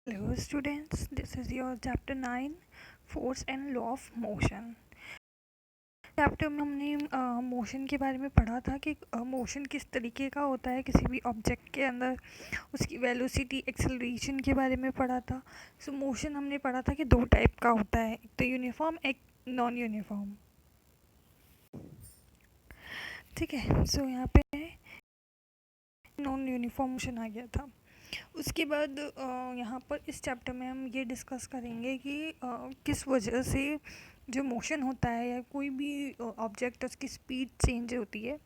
Hello students, this is your chapter 9 force and law of motion। Chapter में हमने motion के बारे में पढ़ा था कि मोशन किस तरीके का होता है किसी भी ऑब्जेक्ट के अंदर, उसकी वेलोसिटी एक्सेलरेशन के बारे में पढ़ा था। सो मोशन हमने पढ़ा था कि दो टाइप का होता है, एक तो यूनिफॉर्म, एक नॉन यूनिफॉर्म। ठीक है, सो यहाँ पे नॉन यूनिफॉर्म मोशन आ गया था। उसके बाद यहाँ पर इस चैप्टर में हम ये डिस्कस करेंगे कि किस वजह से जो मोशन होता है या कोई भी ऑब्जेक्ट उसकी स्पीड चेंज होती है,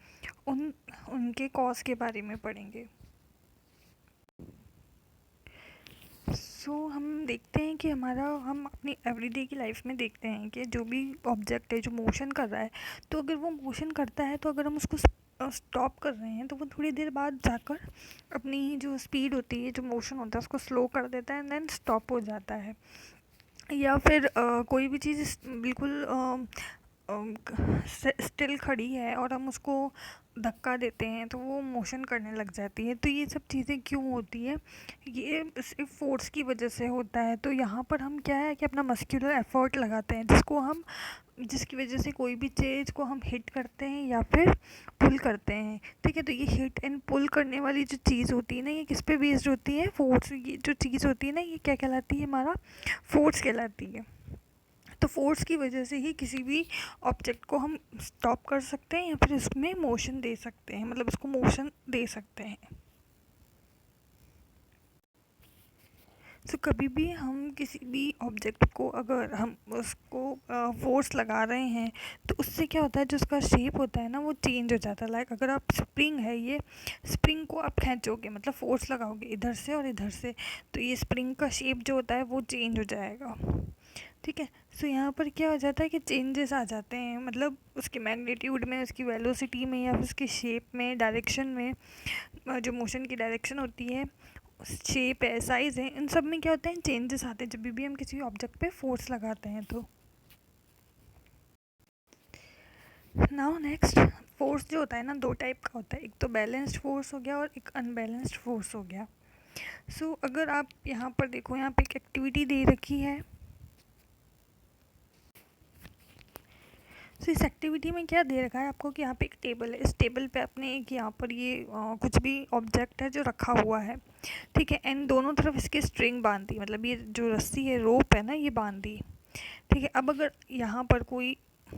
उनके कॉज के बारे में पढ़ेंगे। हम देखते हैं कि हम अपनी एवरीडे की लाइफ में देखते हैं कि जो भी ऑब्जेक्ट है जो मोशन कर रहा है, तो अगर वो मोशन करता है तो अगर हम उसको स्टॉप कर रहे हैं तो वो थोड़ी देर बाद जाकर अपनी जो स्पीड होती है, जो मोशन होता है, उसको स्लो कर देता है एंड देन स्टॉप हो जाता है। या फिर कोई भी चीज़ बिल्कुल स्टिल खड़ी है और हम उसको धक्का देते हैं तो वो मोशन करने लग जाती है। तो ये सब चीज़ें क्यों होती है? ये सिर्फ फोर्स की वजह से होता है। तो यहाँ पर हम क्या है कि अपना मस्कुलर एफर्ट लगाते हैं, जिसकी वजह से कोई भी चीज़ को हम हिट करते हैं या फिर पुल करते हैं। ठीक है, तो ये हिट एंड पुल करने वाली जो चीज़ होती है ना, ये किस पे बेस्ड होती है? फोर्स। ये जो चीज़ होती है ना, ये क्या कहलाती है? हमारा फोर्स कहलाती है। तो फोर्स की वजह से ही किसी भी ऑब्जेक्ट को हम स्टॉप कर सकते हैं या फिर उसमें मोशन दे सकते हैं, मतलब उसको मोशन दे सकते हैं। कभी भी हम किसी भी ऑब्जेक्ट को अगर हम उसको फोर्स लगा रहे हैं तो उससे क्या होता है, जो उसका शेप होता है ना वो चेंज हो जाता है। लाइक अगर आप स्प्रिंग है, ये स्प्रिंग को आप खींचोगे, मतलब फोर्स लगाओगे इधर से और इधर से, तो ये स्प्रिंग का शेप जो होता है वो चेंज हो जाएगा। ठीक है, यहाँ पर क्या हो जाता है कि चेंजेस आ जाते हैं, मतलब उसके मैग्नीट्यूड में, उसकी वेलोसिटी में या फिर उसकी शेप में, डायरेक्शन में। जो मोशन की डायरेक्शन होती है, शेप है, साइज़ है, इन सब में क्या होते हैं, चेंजेस आते हैं जब भी हम किसी ऑब्जेक्ट पे फोर्स लगाते हैं। तो नाउ नेक्स्ट, फोर्स जो होता है ना, दो टाइप का होता है, एक तो बैलेंस्ड फोर्स हो गया और एक अनबैलेंस्ड फोर्स हो गया। अगर आप यहाँ पर देखो, यहाँ पे एक एक्टिविटी दे रखी है। इस एक्टिविटी में क्या दे रखा है आपको कि यहाँ पे एक टेबल है, इस टेबल पे आपने एक यहाँ पर ये कुछ भी ऑब्जेक्ट है जो रखा हुआ है। ठीक है, एंड दोनों तरफ इसके स्ट्रिंग बांध दी, मतलब ये जो रस्सी है, रोप है ना, ये बांध दी। ठीक है, अब अगर यहाँ पर कोई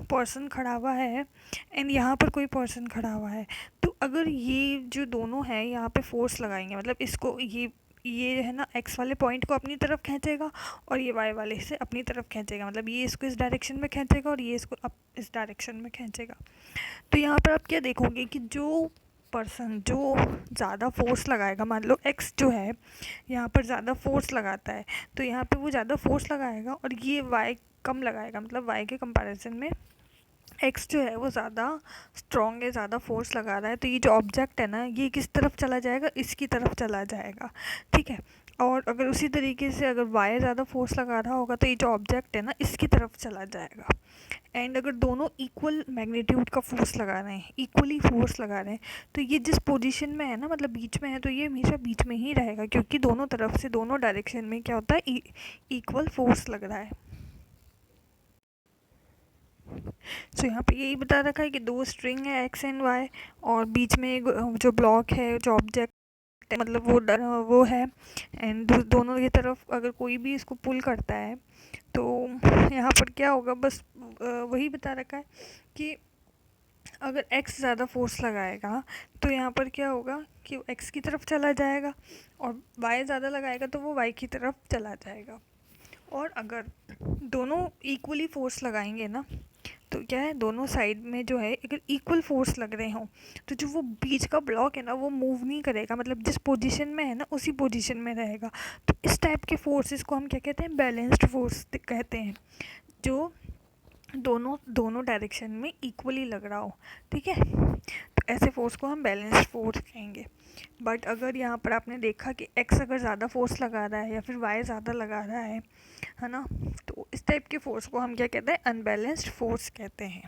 पर्सन खड़ा हुआ है एंड यहाँ पर कोई पर्सन खड़ा हुआ है, तो अगर ये जो दोनों हैं यहाँ पे फोर्स लगाएंगे, मतलब इसको ये है ना, एक्स वाले पॉइंट को अपनी तरफ खींचेगा और ये वाई वाले से अपनी तरफ खींचेगा, मतलब ये इसको इस डायरेक्शन में खींचेगा और ये इसको अप इस डायरेक्शन में खींचेगा। तो यहाँ पर आप क्या देखोगे कि जो पर्सन जो ज़्यादा फोर्स लगाएगा, मान लो एक्स जो है यहाँ पर ज़्यादा फोर्स लगाता है, तो यहाँ पे वो ज़्यादा फोर्स लगाएगा और ये वाई कम लगाएगा, मतलब वाई के कंपैरिजन में एक्स जो है वो ज़्यादा स्ट्रॉन्ग है, ज़्यादा फोर्स लगा रहा है। तो ये जो ऑब्जेक्ट है ना, ये किस तरफ चला जाएगा? इसकी तरफ चला जाएगा। ठीक है, और अगर उसी तरीके से अगर वाई ज़्यादा फोर्स लगा रहा होगा तो ये जो ऑब्जेक्ट है ना, इसकी तरफ चला जाएगा। एंड अगर दोनों इक्वल मैग्नीट्यूड का फोर्स लगा रहे हैं, इक्वली फोर्स लगा रहे हैं, तो ये जिस पोजीशन में है ना, मतलब बीच में है, तो ये हमेशा बीच में ही रहेगा, क्योंकि दोनों तरफ से, दोनों डायरेक्शन में क्या होता है, इक्वल फोर्स लग रहा है। यहाँ पे यही बता रखा है कि दो स्ट्रिंग है, एक्स एंड वाई, और बीच में जो ब्लॉक है, जो ऑब्जेक्ट है, मतलब वो है। एंड दोनों की तरफ अगर कोई भी इसको पुल करता है तो यहाँ पर क्या होगा, बस वही बता रखा है कि अगर x ज़्यादा फोर्स लगाएगा तो यहाँ पर क्या होगा कि वो x की तरफ चला जाएगा, और y ज़्यादा लगाएगा तो वो y की तरफ चला जाएगा। और अगर दोनों इक्वली फोर्स लगाएंगे ना, तो क्या है, दोनों साइड में जो है अगर इक्वल फोर्स लग रहे हों, तो जो वो बीच का ब्लॉक है ना, वो मूव नहीं करेगा, मतलब जिस पोजीशन में है ना उसी पोजीशन में रहेगा। तो इस टाइप के फोर्सेस को हम क्या कहते हैं? बैलेंस्ड फोर्स कहते हैं, जो दोनों दोनों डायरेक्शन में इक्वली लग रहा हो। ठीक है, तो ऐसे फोर्स को हम बैलेंस्ड फोर्स कहेंगे। बट अगर यहाँ पर आपने देखा कि एक्स अगर ज़्यादा फोर्स लगा रहा है या फिर वाई ज़्यादा लगा रहा है ना, तो इस टाइप के फोर्स को हम क्या कहते हैं? अनबैलेंस्ड फोर्स कहते हैं।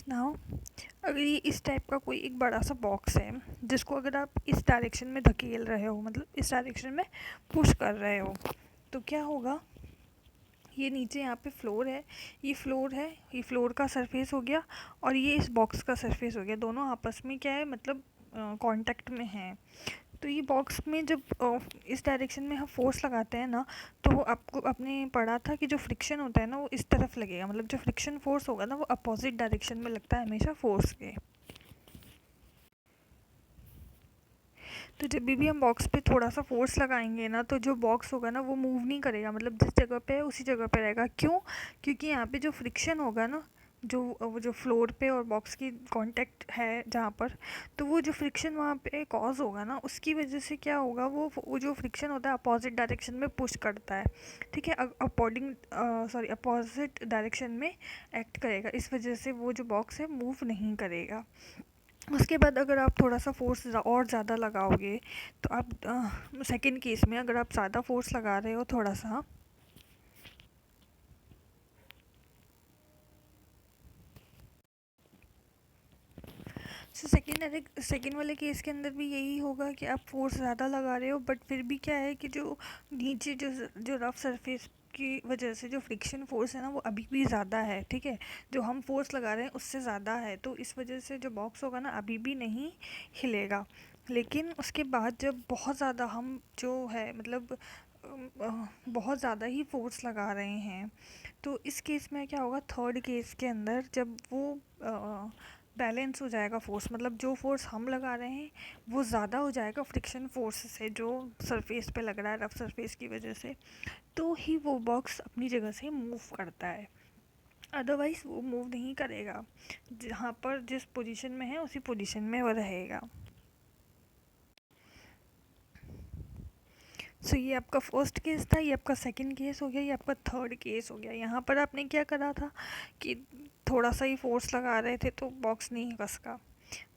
नाउ अगर ये इस टाइप का कोई एक बड़ा सा बॉक्स है जिसको अगर आप इस डायरेक्शन में धकेल रहे हो, मतलब इस डायरेक्शन में पुश कर रहे हो, तो क्या होगा, ये नीचे यहाँ पे फ्लोर है, ये फ्लोर है, ये फ्लोर का सरफेस हो गया और ये इस बॉक्स का सरफेस हो गया, दोनों आपस में क्या है, मतलब कांटेक्ट में हैं। तो ये बॉक्स में जब इस डायरेक्शन में हम फोर्स लगाते हैं ना, तो वो आपको आपने पढ़ा था कि जो फ्रिक्शन होता है ना वो इस तरफ लगेगा, मतलब जो फ्रिक्शन फोर्स होगा ना वो अपोजिट डायरेक्शन में लगता है हमेशा फोर्स के। तो जब भी हम बॉक्स पे थोड़ा सा फोर्स लगाएंगे ना, तो जो बॉक्स होगा ना वो मूव नहीं करेगा, मतलब जिस जगह पे है उसी जगह पे रहेगा। क्यों? क्योंकि यहाँ पे जो फ्रिक्शन होगा ना, जो वो जो फ्लोर पे और बॉक्स की कांटेक्ट है जहाँ पर, तो वो जो फ्रिक्शन वहाँ पे कॉज होगा ना, उसकी वजह से क्या होगा, वो जो फ्रिक्शन होता है अपोजिट डायरेक्शन में पुश करता है। ठीक है, अपोजिट डायरेक्शन में एक्ट करेगा, इस वजह से वो जो बॉक्स है मूव नहीं करेगा। उसके बाद अगर आप थोड़ा सा फोर्स और ज़्यादा लगाओगे, तो आप सेकंड केस में अगर आप ज़्यादा फोर्स लगा रहे हो थोड़ा सा, सेकंड वाले केस के अंदर भी यही होगा कि आप फोर्स ज़्यादा लगा रहे हो, बट फिर भी क्या है कि जो नीचे जो जो रफ सरफेस की वजह से जो फ्रिक्शन फोर्स है ना वो अभी भी ज़्यादा है। ठीक है, जो हम फोर्स लगा रहे हैं उससे ज़्यादा है, तो इस वजह से जो बॉक्स होगा ना अभी भी नहीं हिलेगा। लेकिन उसके बाद जब बहुत ज़्यादा हम जो है, मतलब बहुत ज़्यादा ही फोर्स लगा रहे हैं, तो इस केस में क्या होगा, थर्ड केस के अंदर जब वो बैलेंस हो जाएगा फोर्स, मतलब जो फोर्स हम लगा रहे हैं वो ज़्यादा हो जाएगा फ्रिक्शन फोर्स से जो सरफेस पे लग रहा है, रफ सरफेस की वजह से, तो ही वो बॉक्स अपनी जगह से मूव करता है। अदरवाइज़ वो मूव नहीं करेगा, जहाँ पर जिस पोजीशन में है उसी पोजीशन में वो रहेगा। सो ये आपका फर्स्ट केस था, ये आपका सेकंड केस हो गया, ये आपका थर्ड केस हो गया। यहाँ पर आपने क्या करा था कि थोड़ा सा ही फोर्स लगा रहे थे तो बॉक्स नहीं कसका।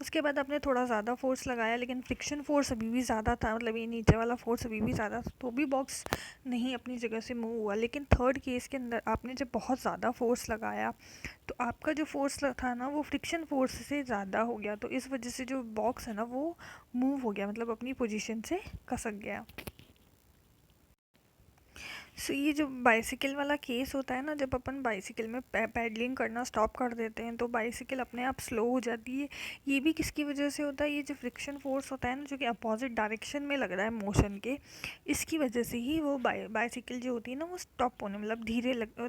उसके बाद आपने थोड़ा ज़्यादा फोर्स लगाया लेकिन फ्रिक्शन फोर्स अभी भी ज़्यादा था, मतलब ये नीचे वाला फोर्स अभी भी ज़्यादा था, तो भी बॉक्स नहीं अपनी जगह से मूव हुआ। लेकिन थर्ड केस के अंदर आपने जब बहुत ज़्यादा फोर्स लगाया, तो आपका जो फोर्स था ना वो फ्रिक्शन फोर्स से ज़्यादा हो गया, तो इस वजह से जो बॉक्स है ना वो मूव हो गया, मतलब अपनी पोजिशन से खसक गया। सो ये जो बाइसिकल वाला केस होता है ना, जब अपन बाइसिकल में पैडलिंग करना स्टॉप कर देते हैं तो बाइसिकल अपने आप स्लो हो जाती है। ये भी किसकी वजह से होता है, ये जो फ्रिक्शन फोर्स होता है ना जो कि अपोजिट डायरेक्शन में लग रहा है मोशन के, इसकी वजह से ही वो बाइसिकल जो होती है ना वो स्टॉप होने, मतलब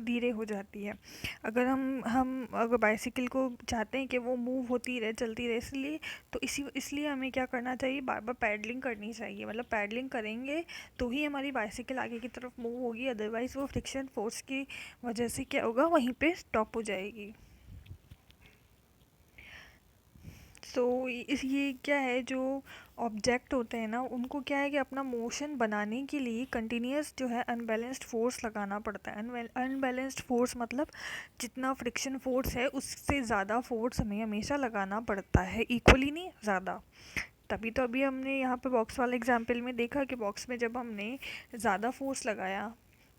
धीरे हो जाती है। अगर हम अगर बाइसिकल को चाहते हैं कि वो मूव होती रहे, चलती रहे, इसलिए तो इसलिए हमें क्या करना चाहिए, बार बार पैडलिंग करनी चाहिए, मतलब पैडलिंग करेंगे तो ही हमारी बाइसिकल आगे की तरफ मूव होगी, अदरवाइज़ वो फ्रिक्शन फोर्स की वजह से क्या होगा, वहीं पे स्टॉप हो जाएगी। सो इस ये क्या है, जो ऑब्जेक्ट होते हैं ना उनको क्या है कि अपना मोशन बनाने के लिए कंटिन्यूस जो है अनबैलेंस्ड फोर्स लगाना पड़ता है। अनबैलेंस्ड फोर्स मतलब जितना फ्रिक्शन फोर्स है उससे ज़्यादा फोर्स हमें हमेशा लगाना पड़ता है, इक्वली नहीं, ज़्यादा। तभी तो अभी हमने यहाँ पे बॉक्स वाले एग्जाम्पल में देखा कि बॉक्स में जब हमने ज़्यादा फोर्स लगाया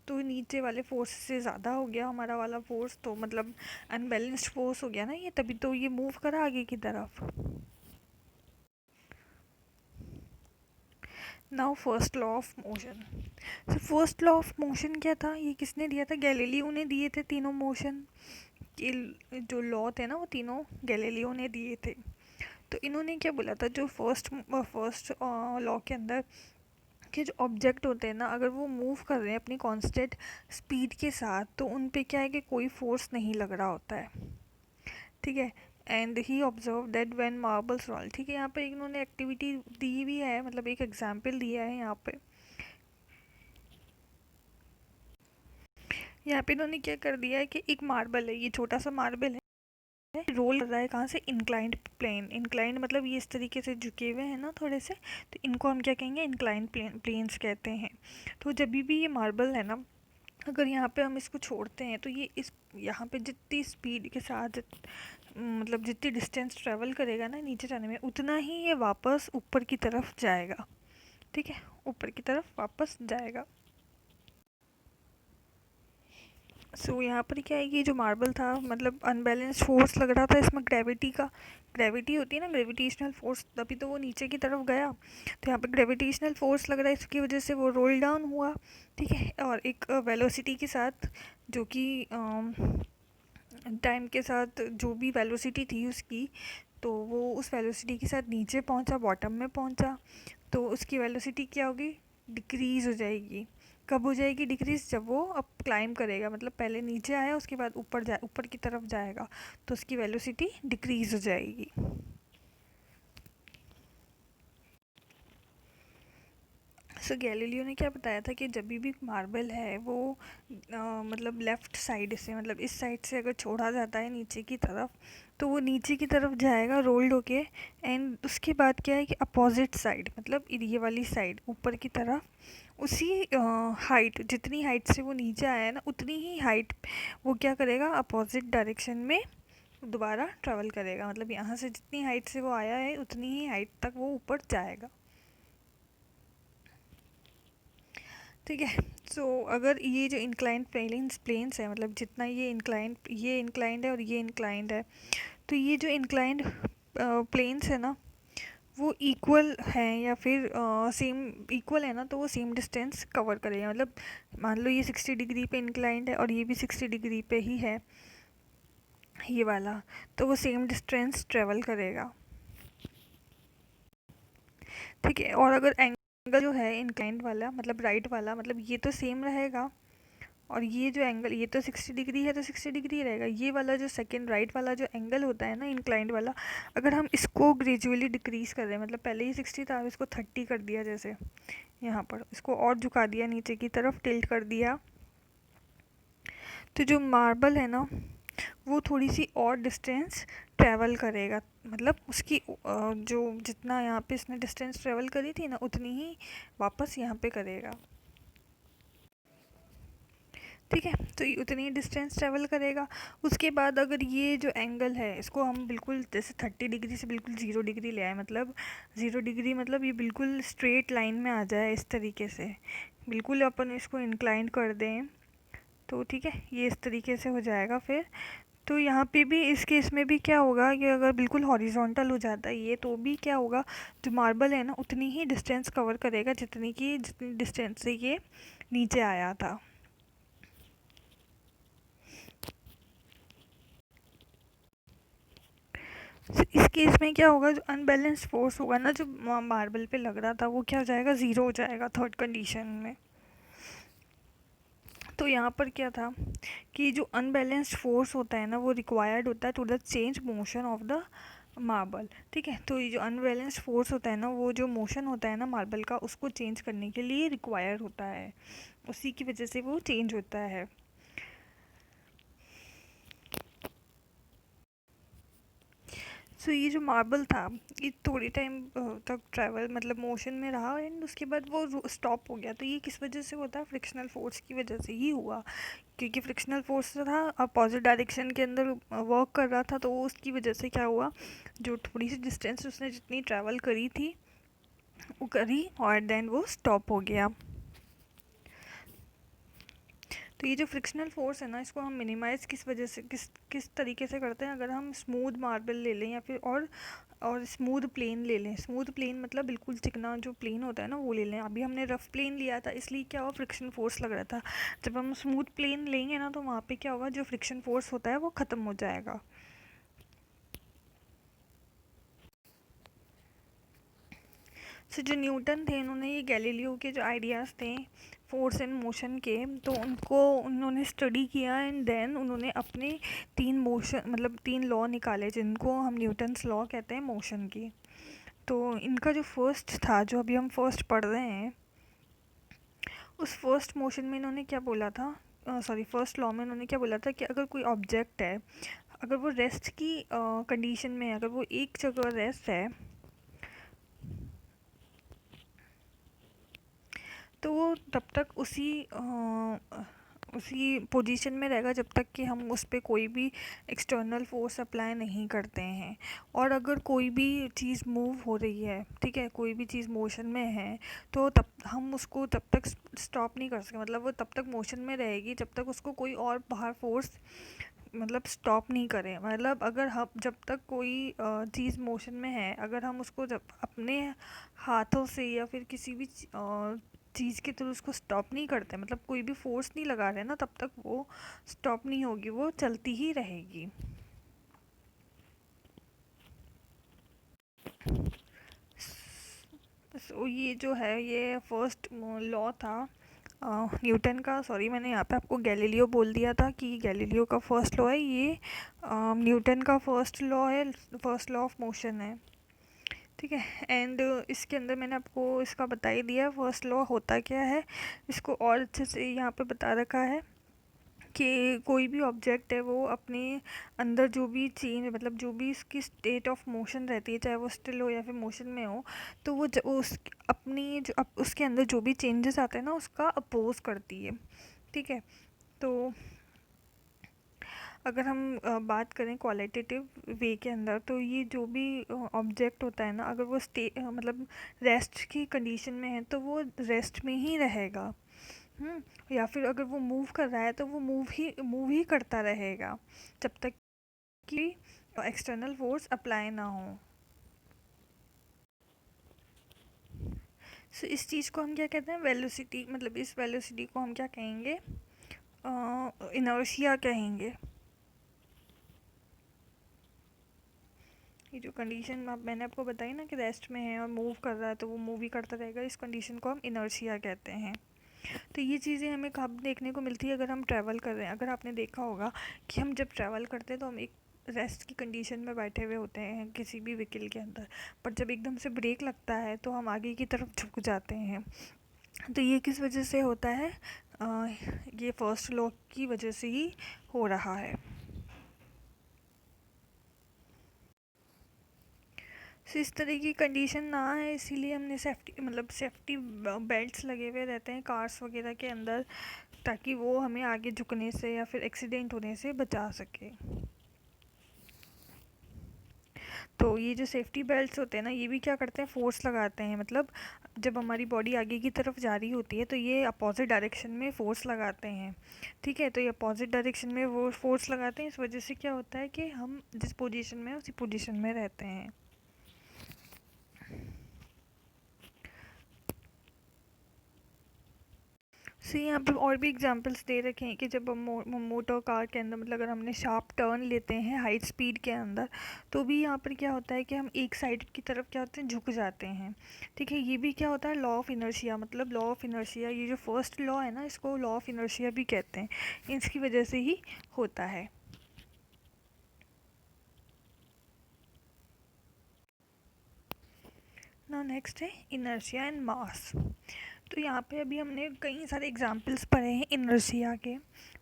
तो नीचे वाले फोर्स से ज़्यादा हो गया हमारा वाला फोर्स, तो मतलब अनबैलेंस्ड फोर्स हो गया ना ये, तभी तो ये मूव करा आगे की तरफ। Now first law of motion. तो फर्स्ट लॉ ऑफ मोशन क्या था, ये किसने दिया था, गैलीलियो ने दिए थे तीनों मोशन के जो लॉ थे ना वो तीनों गैलीलियो ने दिए थे। तो इन्होंने क्या बोला था, जो फर्स्ट लॉ के अंदर कि जो ऑब्जेक्ट होते हैं ना अगर वो मूव कर रहे हैं अपनी कांस्टेंट स्पीड के साथ, तो उन पे क्या है कि कोई फोर्स नहीं लग रहा होता है। ठीक है, and he observe that when marbles roll. ठीक है, यहाँ पे इन्होंने एक्टिविटी दी भी है, मतलब एक एग्जाम्पल दिया है यहाँ पे। यहाँ पे इन्होंने क्या कर दिया है कि एक मार्बल है, ये छोटा सा मार्बल है, रोल कर रहा है कहाँ से, इंक्लाइंड प्लेन। इंक्लाइंड मतलब ये इस तरीके से झुके हुए हैं ना थोड़े से, तो इनको हम क्या कहेंगे, इंक्लाइंड प्लेन्स कहते हैं। तो जब भी ये मार्बल है ना, अगर यहाँ पे हम इसको छोड़ते हैं तो ये इस यहाँ पे जितनी स्पीड के साथ मतलब जितनी डिस्टेंस ट्रेवल करेगा ना नीचे जाने में, उतना ही ये वापस ऊपर की तरफ जाएगा। ठीक है, ऊपर की तरफ वापस जाएगा। सो यहाँ पर क्या है कि जो मार्बल था मतलब अनबैलेंस फोर्स लग रहा था इसमें ग्रेविटी का। ग्रेविटी होती है ना, ग्रेविटेशनल फोर्स, तभी तो वो नीचे की तरफ गया। तो यहाँ पर ग्रेविटेशनल फोर्स लग रहा है, इसकी वजह से वो रोल डाउन हुआ। ठीक है, और एक वेलोसिटी के साथ, जो कि टाइम के साथ जो भी वेलोसिटी थी उसकी, तो वो उस वेलोसिटी के साथ नीचे पहुंचा, बॉटम में पहुंचा। तो उसकी वेलोसिटी क्या होगी, डिक्रीज़ हो जाएगी। कब हो जाएगी डिक्रीज़, जब वो अब क्लाइम करेगा, मतलब पहले नीचे आया उसके बाद ऊपर की तरफ जाएगा, तो उसकी वेलोसिटी डिक्रीज़ हो जाएगी। सो गैलीलियो ने क्या बताया था कि जब भी मार्बल है वो मतलब लेफ़्ट साइड से, मतलब इस साइड से अगर छोड़ा जाता है नीचे की तरफ, तो वो नीचे की तरफ जाएगा रोल्ड होके। एंड उसके बाद क्या है कि अपोजिट साइड, मतलब ये वाली साइड ऊपर की तरफ, उसी हाइट, जितनी हाइट से वो नीचे आया है ना, उतनी ही हाइट वो क्या करेगा, अपोजिट डायरेक्शन में दोबारा ट्रैवल करेगा। मतलब यहाँ से जितनी हाइट से वो आया है उतनी ही हाइट तक वो ऊपर जाएगा। ठीक है। सो अगर ये जो इंक्लाइंड प्लेन्स है, मतलब जितना ये इंक्लाइंड है और ये इंक्लाइंड है, तो ये जो इंक्लाइंड प्लेन्स है ना, वो इक्वल हैं या फिर सेम इक्वल है ना, तो वो सेम डिस्टेंस कवर करेगा। मतलब मान लो ये 60 डिग्री पे इंक्लाइंड है और ये भी 60 डिग्री पे ही है ये वाला, तो वो सेम डिस्टेंस ट्रेवल करेगा। ठीक है, और अगर एंगल जो है इंक्लाइंड वाला, मतलब राइट वाला, मतलब ये तो सेम रहेगा, और ये जो एंगल, ये तो 60 डिग्री है तो 60 डिग्री रहेगा। ये वाला जो सेकंड राइट वाला जो एंगल होता है ना इंक्लाइंड वाला, अगर हम इसको ग्रेजुअली डिक्रीज कर रहे हैं, मतलब पहले ही 60 था, अब इसको 30 कर दिया, जैसे यहाँ पर इसको और झुका दिया, नीचे की तरफ टिल्ट कर दिया, तो जो मार्बल है ना वो थोड़ी सी और डिस्टेंस ट्रैवल करेगा। मतलब उसकी जो जितना यहाँ पे इसने डिस्टेंस ट्रैवल करी थी ना, उतनी ही वापस यहाँ पे करेगा। ठीक है, तो ये उतनी डिस्टेंस ट्रैवल करेगा। उसके बाद अगर ये जो एंगल है इसको हम बिल्कुल जैसे 30 डिग्री से बिल्कुल 0 डिग्री ले आए, मतलब 0 डिग्री, मतलब ये बिल्कुल स्ट्रेट लाइन में आ जाए इस तरीके से, बिल्कुल अपन इसको इंक्लाइन कर दें, तो ठीक है ये इस तरीके से हो जाएगा। फिर तो यहाँ पे भी इस केस में भी क्या होगा कि अगर बिल्कुल हॉरिजॉन्टल हो जाता है ये, तो भी क्या होगा, जो मार्बल है ना उतनी ही डिस्टेंस कवर करेगा जितनी डिस्टेंस से ये नीचे आया था। इस केस में क्या होगा, जो अनबैलेंस फोर्स होगा ना जो मार्बल पे लग रहा था, वो क्या हो जाएगा, ज़ीरो हो जाएगा थर्ड कंडीशन में। तो यहाँ पर क्या था कि जो अनबैलेंस्ड फोर्स होता है ना वो रिक्वायर्ड होता है to the change motion of the marble. ठीक है, तो ये जो अनबैलेंस्ड फोर्स होता है ना, वो जो मोशन होता है ना मार्बल का, उसको चेंज करने के लिए रिक्वायर होता है, उसी की वजह से वो चेंज होता है। सो ये जो मार्बल था ये थोड़ी टाइम तक ट्रैवल, मतलब मोशन में रहा, एंड उसके बाद वो स्टॉप हो गया। तो ये किस वजह से होता है, फ्रिक्शनल फोर्स की वजह से ही हुआ, क्योंकि फ्रिक्शनल फोर्स था अपोजिट डायरेक्शन के अंदर वर्क कर रहा था, तो वो उसकी वजह से क्या हुआ, जो थोड़ी सी डिस्टेंस उसने जितनी ट्रैवल करी थी वो करी, और देन वो स्टॉप हो गया। तो ये जो फ्रिक्शनल फोर्स है ना, इसको हम मिनिमाइज़ किस वजह से, किस तरीके से करते हैं, अगर हम स्मूथ मार्बल ले लें या फिर और स्मूथ प्लेन ले लें। स्मूथ प्लेन मतलब बिल्कुल चिकना जो प्लेन होता है ना वो ले लें। अभी हमने रफ़ प्लेन लिया था, इसलिए क्या हुआ, फ्रिक्शन फोर्स लग रहा था। जब हम स्मूथ प्लेन लेंगे ना, तो वहाँ पे क्या होगा, जो फ्रिक्शन फोर्स होता है वो ख़त्म हो जाएगा। सो जो न्यूटन थे, इन्होंने ये गैलीलियो के जो आइडियाज़ थे फोर्स एंड मोशन के, तो उनको उन्होंने स्टडी किया, एंड देन उन्होंने अपने 3 लॉ निकाले, जिनको हम न्यूटन्स लॉ कहते हैं मोशन की। तो इनका जो फर्स्ट था, जो अभी हम फर्स्ट पढ़ रहे हैं, उस फर्स्ट मोशन में इन्होंने क्या बोला था, सॉरी फर्स्ट लॉ में इन्होंने क्या बोला था कि अगर कोई ऑब्जेक्ट है, अगर वो रेस्ट की कंडीशन में है, अगर वो एक जगह रेस्ट है, तो वो तब तक उसी पोजीशन में रहेगा जब तक कि हम उस पे कोई भी एक्सटर्नल फोर्स अप्लाई नहीं करते हैं। और अगर कोई भी चीज़ मूव हो रही है, ठीक है, कोई भी चीज़ मोशन में है, तो तब हम उसको तब तक स्टॉप नहीं कर सकते। मतलब वो तब तक मोशन में रहेगी जब तक उसको कोई और बाहर फोर्स मतलब स्टॉप नहीं करे। मतलब अगर हम जब तक कोई चीज़ मोशन में है, अगर हम उसको जब अपने हाथों से या फिर किसी भी चीज़ के थ्रू उसको स्टॉप नहीं करते, मतलब कोई भी फोर्स नहीं लगा रहे ना, तब तक वो स्टॉप नहीं होगी, वो चलती ही रहेगी। सो ये जो है ये फर्स्ट लॉ था न्यूटन का। सॉरी, मैंने यहाँ पे आपको गैलीलियो बोल दिया था कि गैलीलियो का फर्स्ट लॉ है ये। न्यूटन का फर्स्ट लॉ है, फर्स्ट लॉ ऑफ मोशन है, ठीक है। एंड इसके अंदर मैंने आपको इसका बता ही दिया फर्स्ट लॉ होता क्या है। इसको और अच्छे से यहाँ पे बता रखा है कि कोई भी ऑब्जेक्ट है वो अपने अंदर जो भी चेंज, मतलब जो भी इसकी स्टेट ऑफ मोशन रहती है, चाहे वो स्टिल हो या फिर मोशन में हो, तो वो उस अपनी जो उसके अंदर जो भी चेंजेस आते हैं ना उसका अपोज करती है, ठीक है। तो अगर हम बात करें क्वालिटेटिव वे के अंदर, तो ये जो भी ऑब्जेक्ट होता है ना, अगर वो मतलब रेस्ट की कंडीशन में है तो वो रेस्ट में ही रहेगा। या फिर अगर वो मूव कर रहा है तो वो मूव ही करता रहेगा जब तक कि एक्सटर्नल फोर्स अप्लाई ना हो। सो इस चीज़ को हम क्या कहते हैं, वेलोसिटी। मतलब इस वेलोसिटी को हम क्या कहेंगे, इनर्शिया कहेंगे। ये जो कंडीशन मैंने आपको बताई ना कि रेस्ट में है और मूव कर रहा है तो वो मूव ही करता रहेगा, इस कंडीशन को हम इनर्शिया कहते हैं। तो ये चीज़ें हमें कब देखने को मिलती है, अगर हम ट्रैवल कर रहे हैं। अगर आपने देखा होगा कि हम जब ट्रैवल करते हैं तो हम एक रेस्ट की कंडीशन में बैठे हुए होते हैं किसी भी व्हीकल के अंदर, पर जब एकदम से ब्रेक लगता है तो हम आगे की तरफ झुक जाते हैं। तो ये किस वजह से होता है, अ, ये फर्स्ट लॉ की वजह से ही हो रहा है। सो इस तरह की कंडीशन ना है, इसीलिए हमने सेफ्टी मतलब सेफ्टी बेल्ट्स लगे हुए रहते हैं कार्स वगैरह के अंदर, ताकि वो हमें आगे झुकने से या फिर एक्सीडेंट होने से बचा सके। तो ये जो सेफ्टी बेल्ट्स होते हैं ना, ये भी क्या करते हैं, फोर्स लगाते हैं। मतलब जब हमारी बॉडी आगे की तरफ जा रही होती है तो ये अपोजिट डायरेक्शन में फ़ोर्स लगाते हैं, ठीक है। तो ये अपोजिट डायरेक्शन में वो फोर्स लगाते हैं, इस वजह से क्या होता है कि हम जिस पोजीशन में उसी पोजीशन में रहते हैं। सी यहाँ पे और भी एग्जांपल्स दे रखे हैं कि जब हम मोटर कार के अंदर, मतलब अगर हमने शार्प टर्न लेते हैं हाई स्पीड के अंदर, तो भी यहाँ पर क्या होता है कि हम एक साइड की तरफ क्या होते हैं, झुक जाते हैं, ठीक है। ये भी क्या होता है, लॉ ऑफ इनर्शिया। मतलब लॉ ऑफ इनर्शिया, ये जो फर्स्ट लॉ है ना, इसको लॉ ऑफ इनर्शिया भी कहते हैं, इसकी वजह से ही होता है। ना नेक्स्ट है इनर्शिया एंड मास। तो यहाँ पे अभी हमने कई सारे एग्जाम्पल्स पढ़े हैं इनर्शिया के,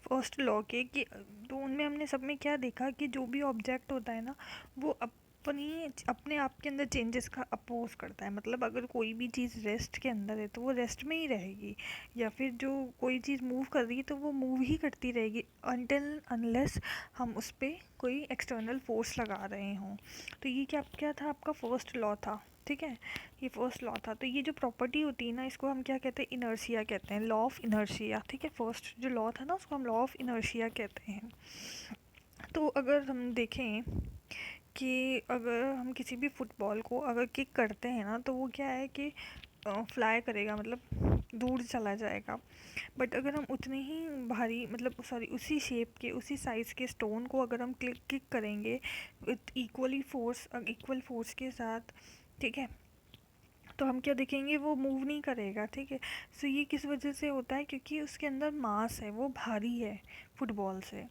फर्स्ट लॉ के, कि तो उनमें हमने सब में क्या देखा कि जो भी ऑब्जेक्ट होता है ना, वो अपने आप के अंदर चेंजेस का अपोज करता है। मतलब अगर कोई भी चीज़ रेस्ट के अंदर है तो वो रेस्ट में ही रहेगी, या फिर जो कोई चीज़ मूव कर रही है तो वो मूव ही करती रहेगी अनटिल अनलेस हम उस पर कोई एक्सटर्नल फोर्स लगा रहे हों। तो ये क्या क्या था, आपका फर्स्ट लॉ था, ठीक है। ये फर्स्ट लॉ था। तो ये जो प्रॉपर्टी होती है ना, इसको हम क्या कहते हैं, इनर्शिया कहते हैं, लॉ ऑफ इनर्शिया, ठीक है। फर्स्ट जो लॉ था ना उसको हम लॉ ऑफ इनर्शिया कहते हैं। तो अगर हम देखें कि अगर हम किसी भी फुटबॉल को अगर किक करते हैं ना, तो वो क्या है कि फ्लाई करेगा, मतलब दूर चला जाएगा। बट अगर हम उतने ही भारी, मतलब सॉरी उसी शेप के उसी साइज़ के स्टोन को अगर हम किक करेंगे विथ इक्वल फोर्स के साथ, ठीक है, तो हम क्या देखेंगे, वो मूव नहीं करेगा, ठीक है। सो ये किस वजह से होता है, क्योंकि उसके अंदर मास है, वो भारी है फुटबॉल से।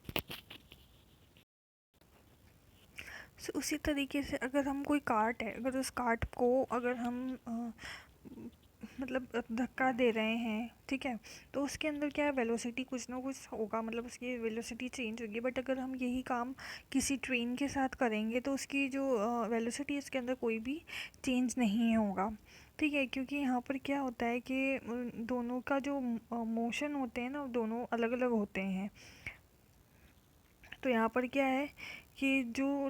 सो उसी तरीके से अगर हम कोई कार्ट है, अगर उस कार्ट को अगर हम मतलब धक्का दे रहे हैं, ठीक है, तो उसके अंदर क्या है, वेलोसिटी कुछ ना कुछ होगा, मतलब उसकी वेलोसिटी चेंज होगी। बट अगर हम यही काम किसी ट्रेन के साथ करेंगे तो उसकी जो वेलोसिटी, इसके अंदर कोई भी चेंज नहीं होगा, ठीक है, क्योंकि यहाँ पर क्या होता है कि दोनों का जो मोशन होते हैं ना, दोनों अलग अलग होते हैं। तो यहाँ पर क्या है कि जो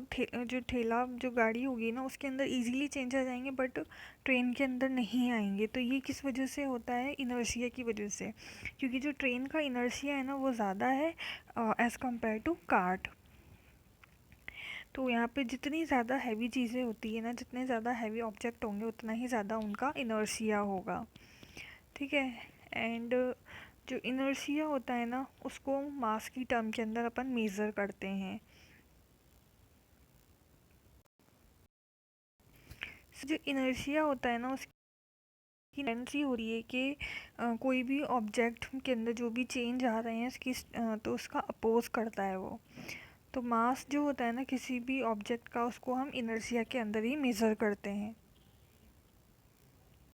ठेला जो गाड़ी होगी ना, उसके अंदर इजीली चेंज आ जाएंगे, बट ट्रेन के अंदर नहीं आएंगे। तो ये किस वजह से होता है, इनर्शिया की वजह से, क्योंकि जो ट्रेन का इनर्शिया है ना वो ज़्यादा है एज़ कम्पेयर टू कार्ट। तो यहाँ पे जितनी ज़्यादा हैवी चीज़ें होती है ना, जितने ज़्यादा हैवी ऑब्जेक्ट होंगे, उतना ही ज़्यादा उनका इनर्शिया होगा, ठीक है। एंड जो इनर्शिया होता है ना, उसको मास की टर्म के अंदर अपन मेज़र करते हैं। जो इनर्शिया होता है ना, उसकी टेंडेंसी हो रही है कि कोई भी ऑब्जेक्ट के अंदर जो भी चेंज आ रहे हैं उसकी तो उसका अपोज करता है वो। तो मास जो होता है ना किसी भी ऑब्जेक्ट का, उसको हम इनर्शिया के अंदर ही मेज़र करते हैं।